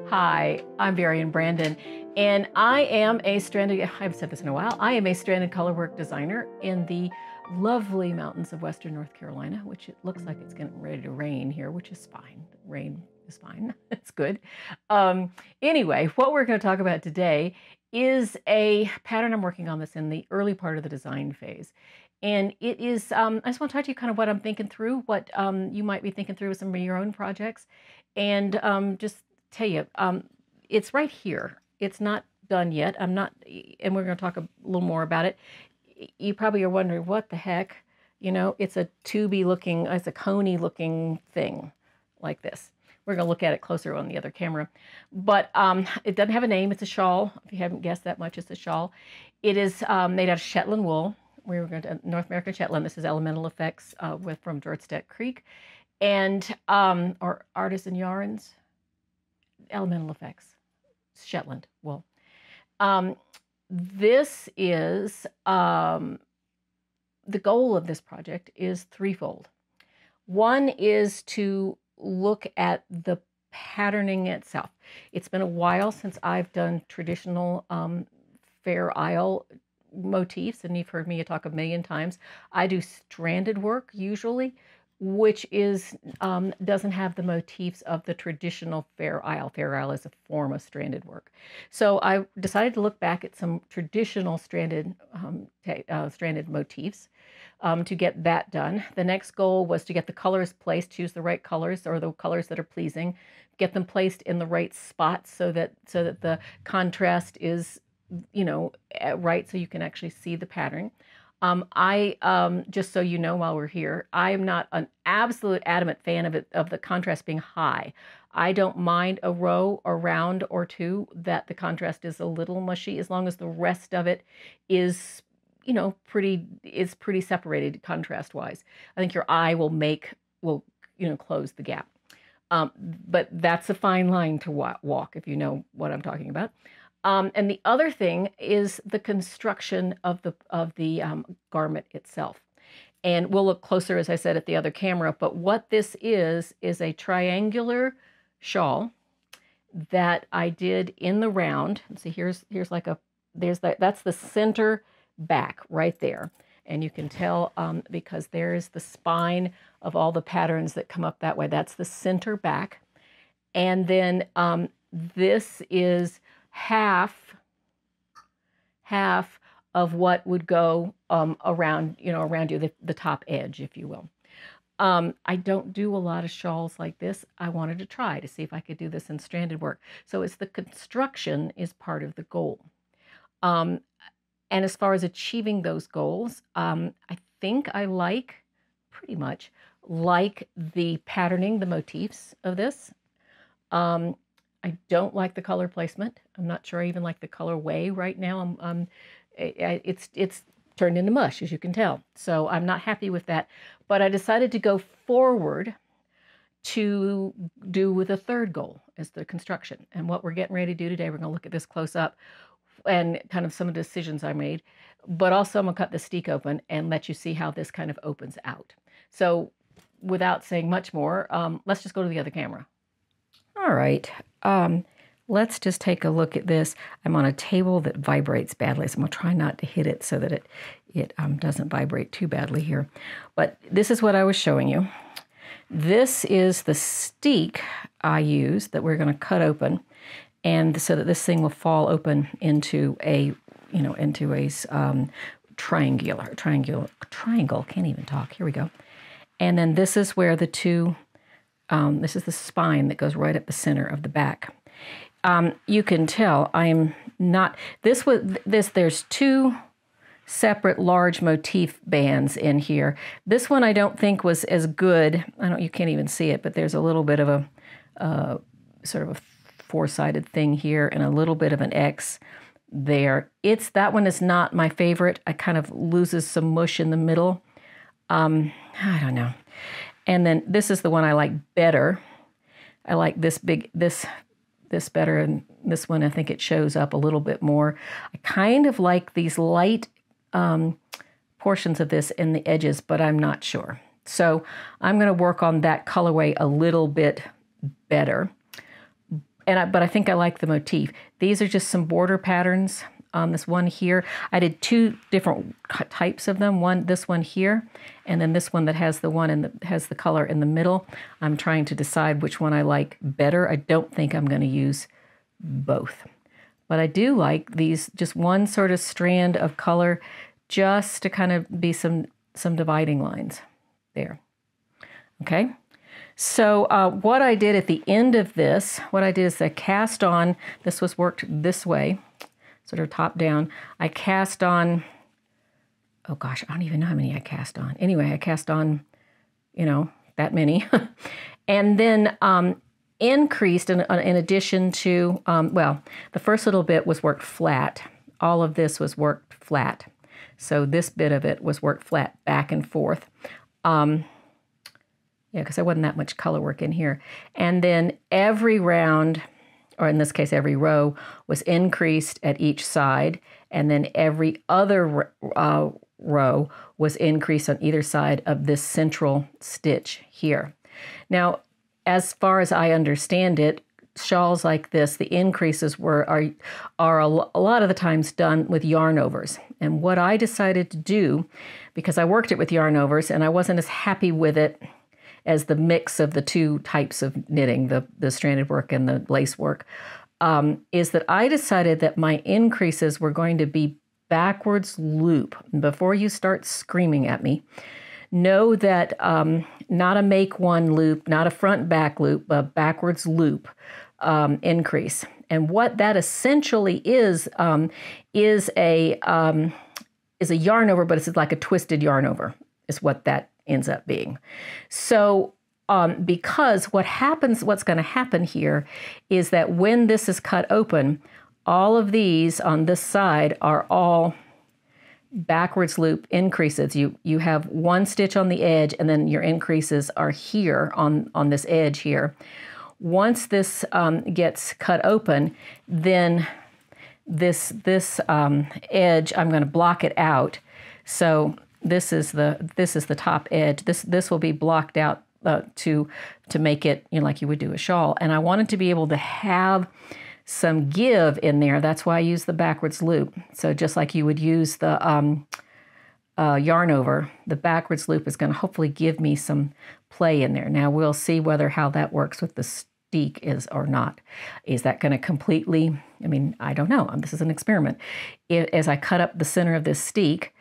Hi, I'm Varian Brandon, and I am a stranded, I haven't said this in a while, I am a stranded colorwork designer in the lovely mountains of Western North Carolina, which it looks like it's getting ready to rain here, which is fine. Rain is fine, it's good. Anyway, what we're going to talk about today is a pattern I'm working on that's in the early part of the design phase. And it is, I just want to talk to you kind of what I'm thinking through, what you might be thinking through with some of your own projects, and just tell you, it's right here. It's not done yet. I'm not, and we're going to talk a little more about it. You probably are wondering, what the heck? You know, it's a tubey looking, it's a coney looking thing like this. We're going to look at it closer on the other camera. But it doesn't have a name. It's a shawl. If you haven't guessed that much, it's a shawl. It is made out of Shetland wool. We were going to North American Shetland. This is Elemental Effects from Dordtstedt Creek. And, or Artisan Yarns. Elemental Effects, Shetland wool. This is, the goal of this project is threefold. One is to look at the patterning itself. It's been a while since I've done traditional Fair Isle motifs, and you've heard me talk a million times. I do stranded work usually, which is doesn't have the motifs of the traditional Fair Isle. Fair Isle is a form of stranded work. So I decided to look back at some traditional stranded motifs to get that done. The next goal was to get the colors placed, choose the right colors or the colors that are pleasing, get them placed in the right spots so that the contrast is, you know, right, so you can actually see the pattern. Just so you know, while we're here, I am not an absolute adamant fan of the contrast being high. I don't mind a row or round or two that the contrast is a little mushy, as long as the rest of it is, you know, pretty separated contrast wise. I think your eye will close the gap. But that's a fine line to walk, if you know what I'm talking about. And the other thing is the construction of the garment itself. And we'll look closer, as I said, at the other camera. But what this is a triangular shawl that I did in the round. See, here's like that's the center back right there. And you can tell because there's the spine of all the patterns that come up that way. That's the center back. And then this is half of what would go around you, the top edge, if you will. I don't do a lot of shawls like this. I wanted to try to see if I could do this in stranded work. So it's the construction is part of the goal. And as far as achieving those goals, I think I pretty much like the patterning, the motifs of this. I don't like the color placement. I'm not sure I even like the colorway right now. It's turned into mush, as you can tell. So I'm not happy with that. But I decided to go forward to do with a third goal as the construction. And what we're getting ready to do today, we're going to look at this close up and kind of some of the decisions I made. But also I'm going to cut the steek open and let you see how this kind of opens out. So without saying much more, let's just go to the other camera. All right, let's just take a look at this. I'm on a table that vibrates badly, so I'm going to try not to hit it so that it doesn't vibrate too badly here. But this is what I was showing you. This is the steek I use that we're going to cut open, and so that this thing will fall open into a, triangle. Can't even talk. Here we go. And then this is where the two. This is the spine that goes right up the center of the back. You can tell I'm not, there's two separate large motif bands in here. This one I don't think was as good. You can't even see it, but there's a little bit of a sort of a four-sided thing here and a little bit of an X there. That one is not my favorite. I kind of loses some mush in the middle. I don't know. And then this is the one I like better. I like this better, and this one I think it shows up a little bit more. I kind of like these light portions of this in the edges, but I'm not sure. So I'm going to work on that colorway a little bit better. but I think I like the motif. These are just some border patterns. This one here, I did two different types of them. This one here, and then this one that has has the color in the middle. I'm trying to decide which one I like better. I don't think I'm going to use both, but I do like these, just one sort of strand of color, just to kind of be some dividing lines there. Okay. So what I did at the end of this, what I did is I cast on. This was worked this way, sort of top down. I cast on, oh gosh, I don't even know how many I cast on. Anyway, I cast on, that many. And then increased in addition to, well, the first little bit was worked flat. All of this was worked flat. So this bit of it was worked flat back and forth. Yeah, because there wasn't that much color work in here. And then every round, or in this case, every row, was increased at each side, and then every other row was increased on either side of this central stitch here. Now, as far as I understand it, shawls like this, the increases are a lot of the times done with yarn overs. And what I decided to do, because I worked it with yarn overs and I wasn't as happy with it as the mix of the two types of knitting, the stranded work and the lace work, is that I decided that my increases were going to be backwards loop. And before you start screaming at me, know that not a make one loop, not a front back loop, but backwards loop increase. And what that essentially is a yarn over, but it's like a twisted yarn over is what that ends up being. So because what's going to happen here is that when this is cut open, all of these on this side are all backwards loop increases. You have one stitch on the edge, and then your increases are here on this edge here. Once this gets cut open, then this edge, I'm going to block it out. So this is the top edge. This will be blocked out to make it, like you would do a shawl. And I wanted to be able to have some give in there. That's why I use the backwards loop. So just like you would use the yarn over, the backwards loop is going to hopefully give me some play in there. Now we'll see how that works with the steek is or not. Is that going to completely, I don't know. This is an experiment. As I cut up the center of this steek,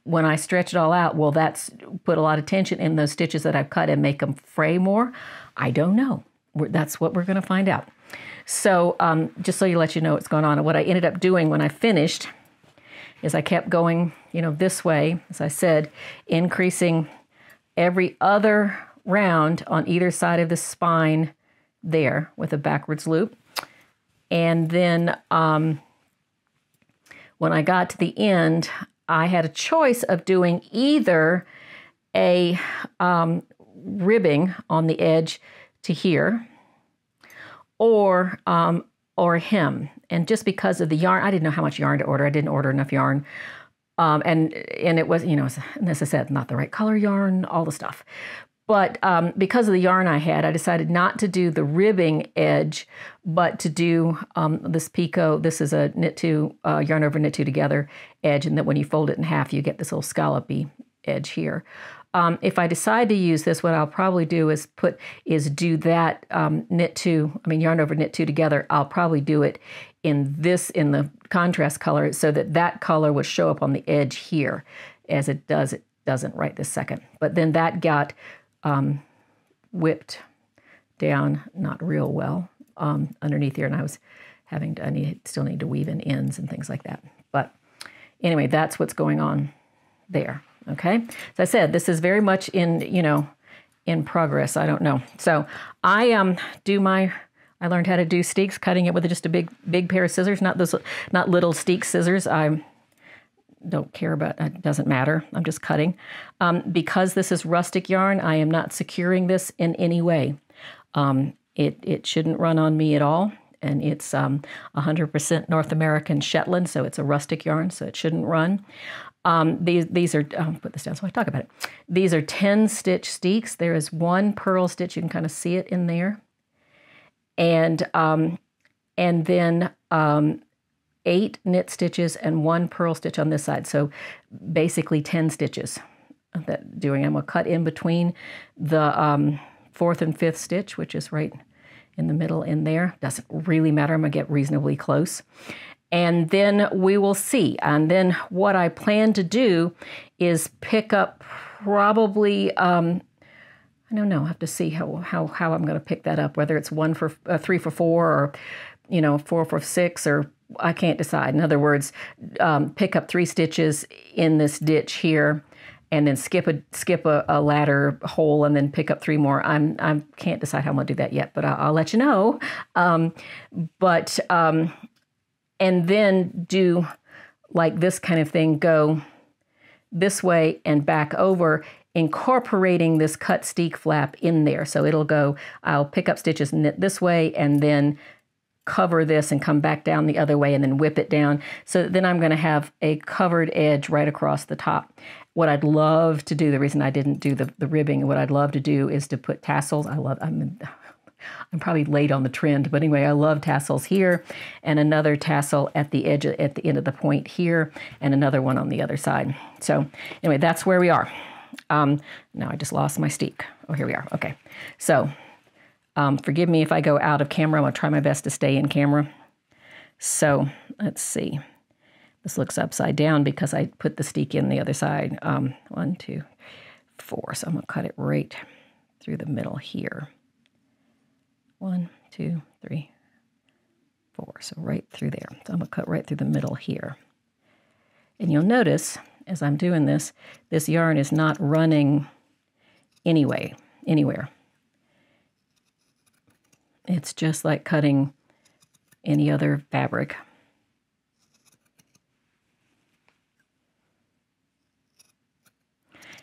when I stretch it all out, will that put a lot of tension in those stitches that I've cut and make them fray more? I don't know. That's what we're going to find out. So just so let you know what's going on. And what I ended up doing when I finished is I kept going, this way, as I said, increasing every other round on either side of the spine there with a backwards loop. And then when I got to the end, I had a choice of doing either a ribbing on the edge to here, or a hem. And just because of the yarn, I didn't know how much yarn to order. I didn't order enough yarn. And it was, as I said, not the right color yarn, all the stuff. But because of the yarn I had, I decided not to do the ribbing edge, but to do this picot. This is a knit two, yarn over knit two together edge, and then when you fold it in half, you get this little scallopy edge here. If I decide to use this, what I'll probably do is do that yarn over knit two together. I'll probably do it in the contrast color so that color would show up on the edge here, as it doesn't right this second. But then that got whipped down not real well underneath here, and I was still need to weave in ends and things like that. But anyway, that's what's going on there. Okay, as I said, this is very much in progress. I don't know. So I learned how to do steeks, cutting it with just a big pair of scissors, not little steek scissors. I don't care about, it doesn't matter. I'm just cutting. Because this is rustic yarn, I am not securing this in any way. It shouldn't run on me at all. And it's 100% North American Shetland, so it's a rustic yarn, so it shouldn't run. These are, put this down so I talk about it. These are 10 stitch steeks. There is one purl stitch. You can kind of see it in there. and then 8 knit stitches and 1 purl stitch on this side. So basically 10 stitches. I'm going to cut in between the 4th and 5th stitch, which is right in the middle in there. Doesn't really matter. I'm going to get reasonably close. And then we will see. And then what I plan to do is pick up probably, I don't know, I have to see how I'm going to pick that up, whether it's 3 for 4 or, 4 for 6, or I can't decide. In other words, pick up 3 stitches in this ditch here, and then skip a ladder hole, and then pick up 3 more. I can't decide how I'm going to do that yet, but I'll let you know. And then do like this kind of thing, go this way and back over, incorporating this cut steek flap in there. So it'll go, I'll pick up stitches, knit this way, and then cover this and come back down the other way and then whip it down. So then I'm going to have a covered edge right across the top. What I'd love to do, the reason I didn't do the ribbing, what I'd love to do is to put tassels. I'm probably late on the trend, but anyway, I love tassels here, and another tassel at the edge, at the end of the point here, and another one on the other side. So anyway, that's where we are. Now I just lost my steek. Oh, here we are. Okay. So forgive me if I go out of camera. I'm going to try my best to stay in camera. So let's see. This looks upside down because I put the steek in the other side. 1, 2, 4. So I'm going to cut it right through the middle here. 1, 2, 3, 4. So right through there. So I'm going to cut right through the middle here. And you'll notice as I'm doing this, this yarn is not running anywhere. It's just like cutting any other fabric.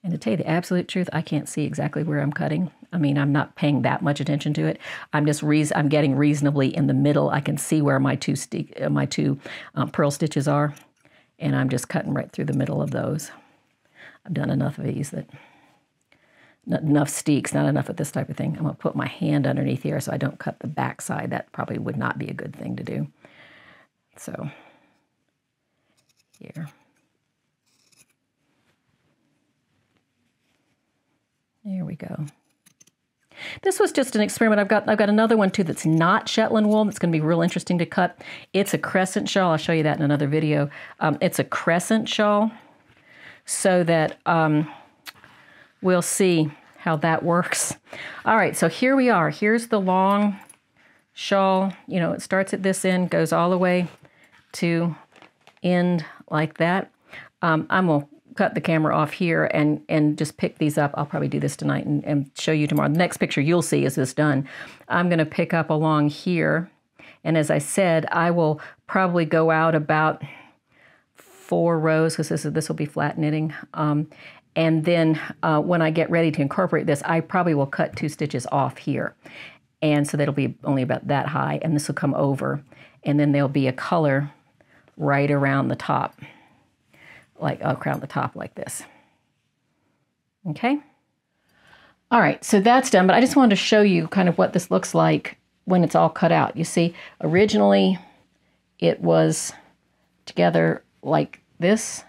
And to tell you the absolute truth, I can't see exactly where I'm cutting. I mean, I'm not paying that much attention to it. I'm getting reasonably in the middle. I can see where my two purl stitches are, and I'm just cutting right through the middle of those. I've done enough of these that, not enough steeks, not enough of this type of thing. I'm going to put my hand underneath here so I don't cut the back side. That probably would not be a good thing to do. So here. There we go. This was just an experiment. I've got another one too that's not Shetland wool. That's going to be real interesting to cut. It's a crescent shawl. I'll show you that in another video. It's a crescent shawl, so that we'll see how that works. All right, so here we are. Here's the long shawl. It starts at this end, goes all the way to end like that. I'm going to cut the camera off here and just pick these up. I'll probably do this tonight and show you tomorrow. The next picture you'll see is this done. I'm going to pick up along here, and as I said, I will probably go out about 4 rows, because this will be flat knitting. And then when I get ready to incorporate this, I probably will cut 2 stitches off here, and so that'll be only about that high, and this will come over, and then there'll be a color right around the top, like around the top like this. Okay. All right, so that's done, but I just wanted to show you kind of what this looks like when it's all cut out. You see, originally it was together like this,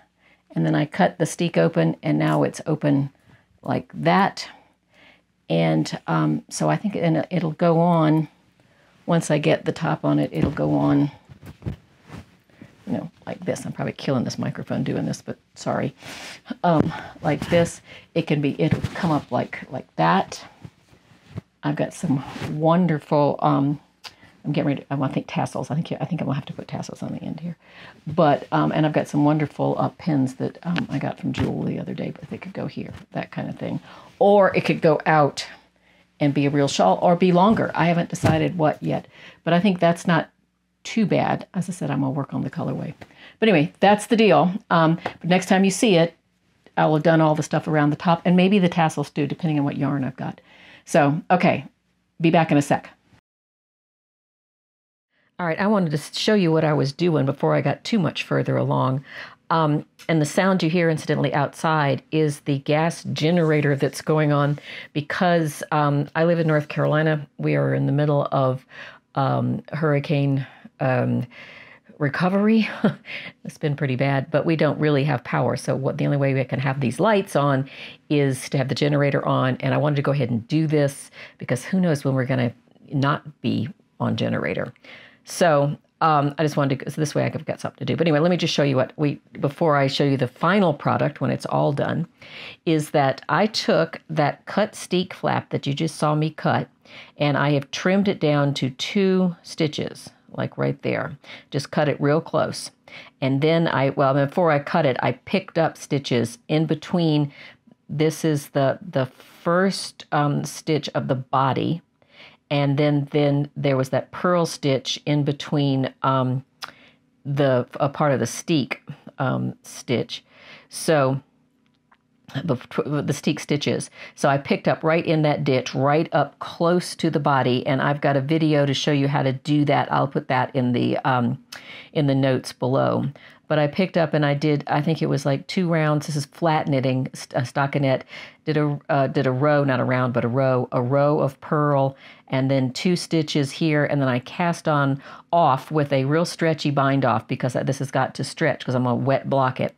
and then I cut the steek open, and now it's open like that. And so I think it'll go on, once I get the top on it, it'll go on, like this. I'm probably killing this microphone doing this, but sorry. Like this, it'll come up like that. I've got some wonderful, I'm getting ready to, I think tassels. I think I'm gonna have to put tassels on the end here. But, and I've got some wonderful pins that I got from Jewel the other day, but they could go here, that kind of thing. Or it could go out and be a real shawl, or be longer. I haven't decided what yet, but I think that's not too bad. As I said, I'm gonna work on the colorway. But anyway, that's the deal. But next time you see it, I will have done all the stuff around the top, and maybe the tassels too, depending on what yarn I've got. So, okay, be back in a sec. All right, I wanted to show you what I was doing before I got too much further along. And the sound you hear, incidentally, outside is the gas generator that's going on because I live in North Carolina. We are in the middle of hurricane recovery. It's been pretty bad, but we don't really have power. So the only way we can have these lights on is to have the generator on. And I wanted to go ahead and do this because who knows when we're going to not be on generator. So I just wanted to, so this way I've got something to do. But anyway, let me just show you before I show you the final product when it's all done, is that I took that cut steek flap that you just saw me cut, and I have trimmed it down to 2 stitches, like right there. Just cut it real close. And then before I cut it, I picked up stitches in between. This is the first stitch of the body. And then there was that purl stitch in between a part of the steek stitch. So the steek stitches. So I picked up right in that ditch, right up close to the body, and I've got a video to show you how to do that. I'll put that in the notes below. But I picked up and I think it was like 2 rounds. This is flat knitting, stockinette. Did a row, not a round, but a row of purl, and then 2 stitches here, and then I cast on off with a real stretchy bind off because this has got to stretch because I'm going to wet block it.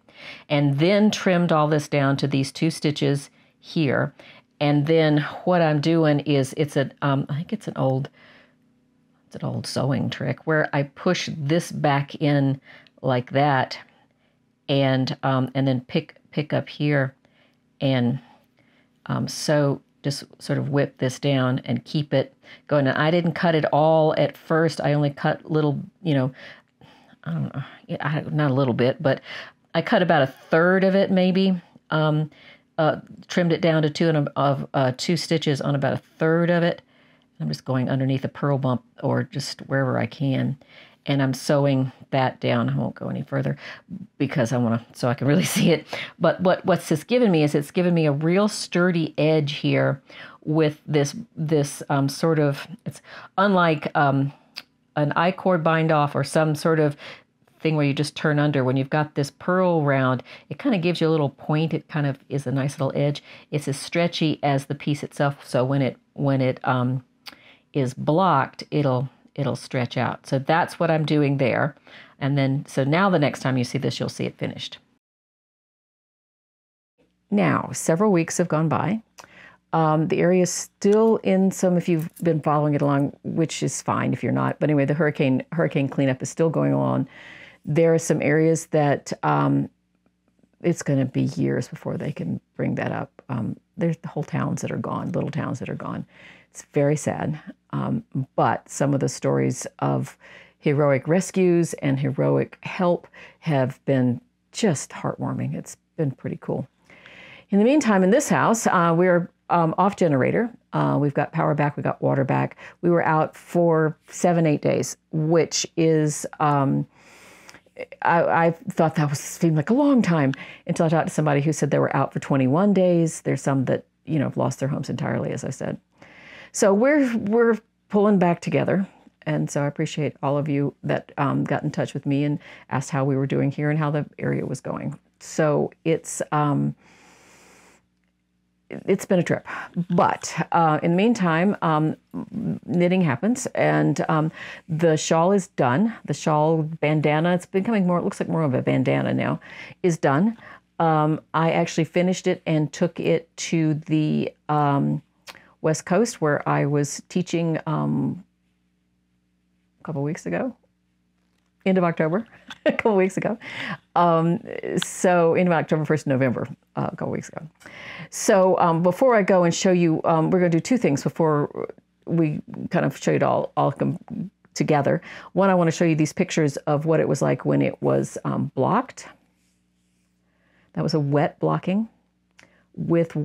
And then trimmed all this down to these 2 stitches here. And then what I'm doing is I think it's an old sewing trick where I push this back in like that, and then pick up here and sew, just sort of whip this down and keep it going. And I didn't cut it all at first. I only cut little, I don't know, not a little bit, but I cut about 1/3 of it maybe. Trimmed it down to 2 stitches on about 1/3 of it. I'm just going underneath a purl bump or just wherever I can. And I'm sewing that down. I won't go any further because so I can really see it. But what's this given me is it's given me a real sturdy edge here with this sort of, it's unlike an I-cord bind off or some sort of thing where you just turn under. When you've got this purl round, it kind of gives you a little point. It kind of is a nice little edge. It's as stretchy as the piece itself. So when it is blocked, it'll stretch out. So that's what I'm doing there. And then, so now the next time you see this, you'll see it finished. Now, several weeks have gone by. The area is still in some, if you've been following it along, which is fine if you're not. But anyway, the hurricane cleanup is still going on. There are some areas that it's going to be years before they can bring that up. There's the whole towns that are gone, little towns that are gone. It's very sad. But some of the stories of heroic rescues and heroic help have been just heartwarming. It's been pretty cool. In the meantime, in this house, we're off generator. We've got power back. We got water back. We were out for 7-8 days, which is, I thought that seemed like a long time until I talked to somebody who said they were out for 21 days. There's some that, have lost their homes entirely, as I said. So we're pulling back together. And so I appreciate all of you that got in touch with me and asked how we were doing here and how the area was going. So it's been a trip. But in the meantime, knitting happens, and the shawl is done. The shawl bandana, it's becoming more, it looks like more of a bandana now, is done. I actually finished it and took it to the West Coast where I was teaching a couple weeks ago, end of October, a couple weeks ago. So end of October, 1st of November, a couple weeks ago. So before I go and show you, we're going to do 2 things before we kind of show you it all come together. One, I want to show you these pictures of what it was like when it was blocked. That was a wet blocking with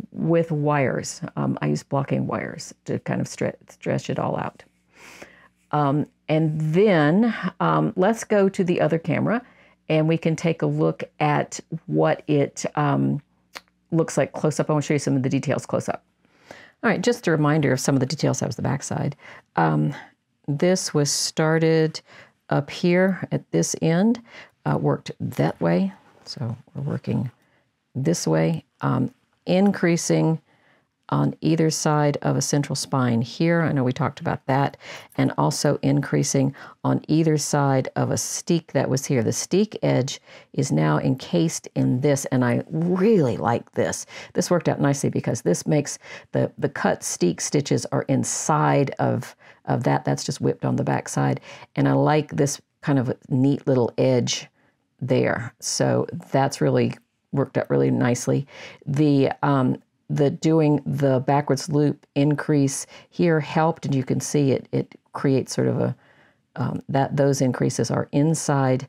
wires. I used blocking wires to kind of stretch it all out. And then let's go to the other camera and we can take a look at what it looks like close up. I want to show you some of the details close up. All right, just a reminder of some of the details. That was the back side. This was started up here at this end, worked that way So we're working this way, increasing on either side of a central spine here. I know we talked about that. And also increasing on either side of a steek that was here. The steek edge is now encased in this, and I really like this. This worked out nicely because this makes the cut steek stitches are inside of that. That's just whipped on the back side. And I like this kind of a neat little edge there. So that's really worked out really nicely. The doing the backwards loop increase here helped, and you can see it creates sort of a those increases are inside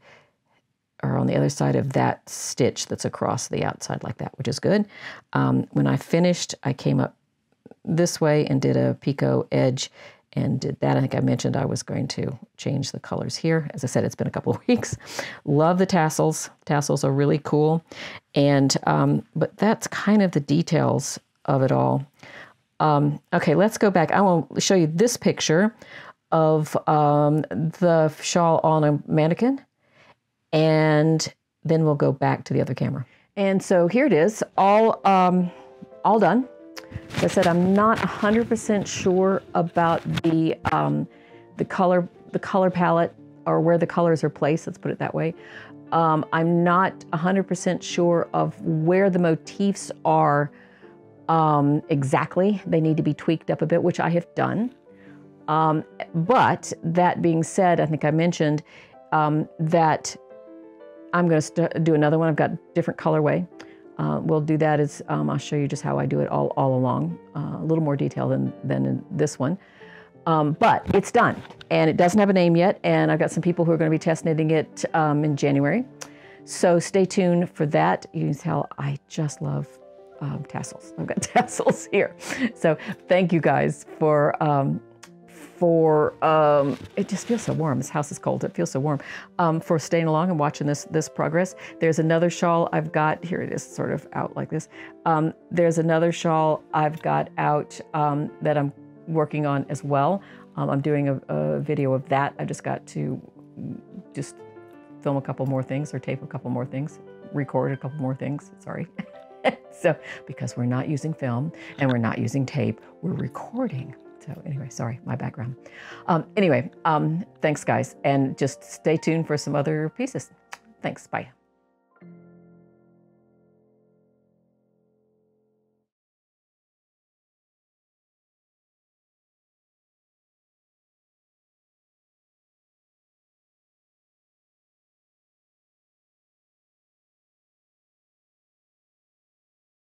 or on the other side of that stitch that's across the outside like that, which is good. When I finished, I came up this way and did a picot edge and did that. I think I mentioned I was going to change the colors here. As I said, it's been a couple of weeks. Love the tassels. Tassels are really cool. And, but that's kind of the details of it all. Okay, let's go back. I will show you this picture of the shawl on a mannequin, and then we'll go back to the other camera. And so here it is, all done. As I said, I'm not 100% sure about the color palette or where the colors are placed. Let's put it that way. I'm not 100% sure of where the motifs are exactly. They need to be tweaked up a bit, which I have done. But that being said, I think I mentioned that I'm going to do another one. I've got different colorway. We'll do that as, I'll show you just how I do it all along, a little more detail than in this one. But it's done, and it doesn't have a name yet, and I've got some people who are going to be test knitting it in January. So stay tuned for that. You can tell I just love tassels. I've got tassels here. So thank you guys for it just feels so warm. This house is cold. It feels so warm. For staying along and watching this progress. There's another shawl I've got, here it is sort of out like this. There's another shawl I've got out that I'm working on as well. I'm doing a video of that. I just got to just film a couple more things or tape a couple more things, record a couple more things, sorry. So, because we're not using film and we're not using tape, we're recording. So anyway, sorry, my background. Anyway, thanks guys, and just stay tuned for some other pieces. Thanks, bye.